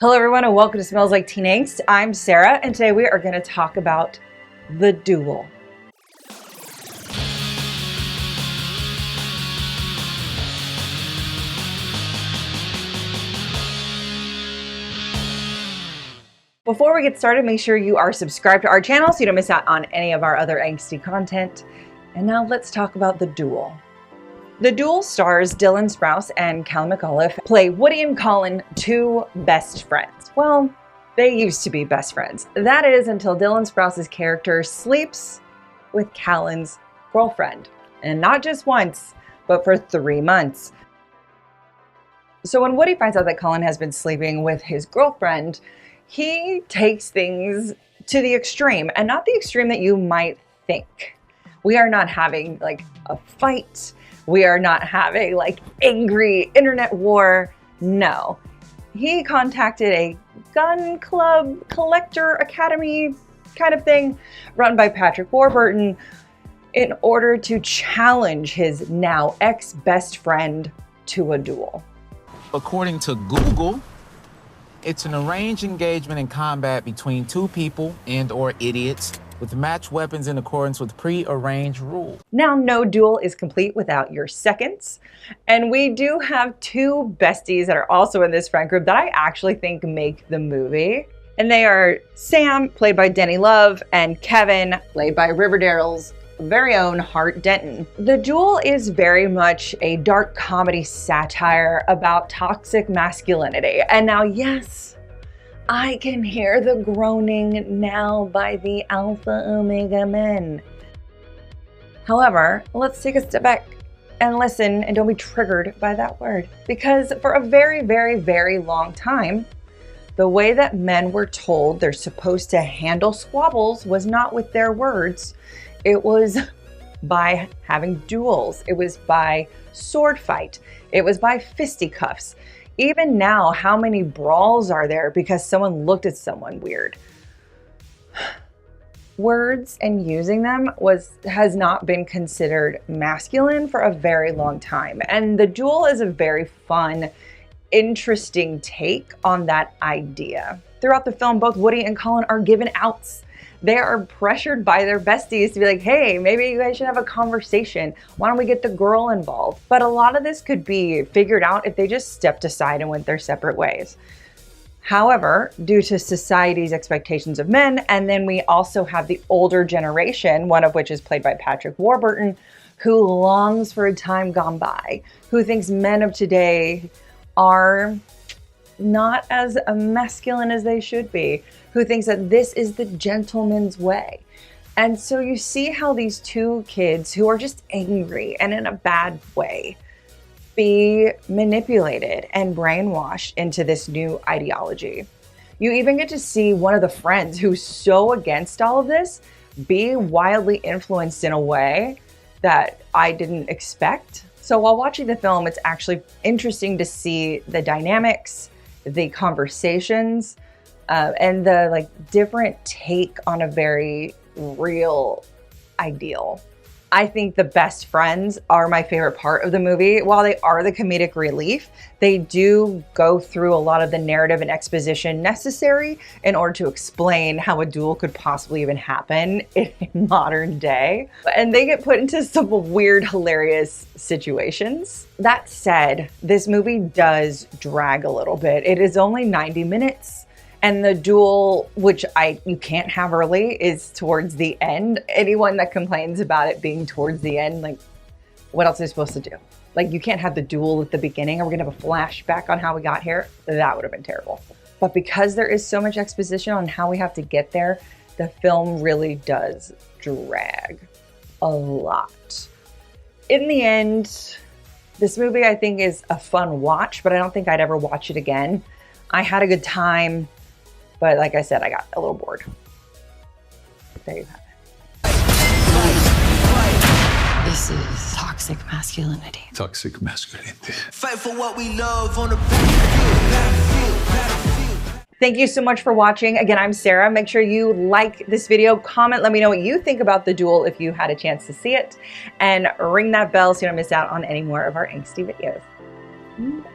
Hello everyone and welcome to Smells Like Teen Angst. I'm Sarah and today we are going to talk about The Duel. Before we get started, make sure you are subscribed to our channel so you don't miss out on any of our other angsty content. And now let's talk about The Duel. The Duel stars Dylan Sprouse and Callan McAuliffe play Woody and Callan, two best friends. Well, they used to be best friends. That is until Dylan Sprouse's character sleeps with Callan's girlfriend. And not just once, but for 3 months. So when Woody finds out that Callan has been sleeping with his girlfriend, he takes things to the extreme, and not the extreme that you might think. We are not having like a fight. We are not having like angry internet war. No. He contacted a gun club collector academy kind of thing run by Patrick Warburton in order to challenge his now ex-best friend to a duel. According to Google, it's an arranged engagement in combat between two people and/or idiots with matched weapons in accordance with pre-arranged rules. Now, no duel is complete without your seconds. And we do have two besties that are also in this friend group that I actually think make the movie. And they are Sam, played by Denny Love, and Kevin, played by Riverdale's very own Hart Denton. The Duel is very much a dark comedy satire about toxic masculinity. And now, yes, I can hear the groaning now by the alpha omega men. However, let's take a step back and listen and don't be triggered by that word. Because for a very, very, very long time, the way that men were told they're supposed to handle squabbles was not with their words. It was by having duels. It was by sword fight. It was by fisticuffs. Even now, how many brawls are there because someone looked at someone weird? Words and using them has not been considered masculine for a very long time. And The Duel is a very fun, interesting take on that idea. Throughout the film, both Woody and Callan are given outs. They are pressured by their besties to be like, hey, maybe you guys should have a conversation. Why don't we get the girl involved? But a lot of this could be figured out if they just stepped aside and went their separate ways. However, due to society's expectations of men, and then we also have the older generation, one of which is played by Patrick Warburton, who longs for a time gone by, who thinks men of today are not as masculine as they should be, who thinks that this is the gentleman's way. And so you see how these two kids who are just angry and in a bad way be manipulated and brainwashed into this new ideology. You even get to see one of the friends who's so against all of this be wildly influenced in a way that I didn't expect. So while watching the film, it's actually interesting to see the dynamics, the conversations, and the different take on a very real ideal. I think the best friends are my favorite part of the movie. While they are the comedic relief, they do go through a lot of the narrative and exposition necessary in order to explain how a duel could possibly even happen in modern day. And they get put into some weird, hilarious situations. That said, this movie does drag a little bit. It is only 90 minutes. And the duel, which you can't have early, is towards the end. Anyone that complains about it being towards the end, what else are they supposed to do? You can't have the duel at the beginning. Are we gonna have a flashback on how we got here? That would have been terrible. But because there is so much exposition on how we have to get there, the film really does drag a lot. In the end, this movie I think is a fun watch, but I don't think I'd ever watch it again. I had a good time. But like I said, I got a little bored. There you have it. This is toxic masculinity. Toxic masculinity. Fight for what we love on the battlefield. Thank you so much for watching. Again, I'm Sarah. Make sure you like this video, comment, let me know what you think about The Duel if you had a chance to see it, and ring that bell so you don't miss out on any more of our angsty videos. Bye.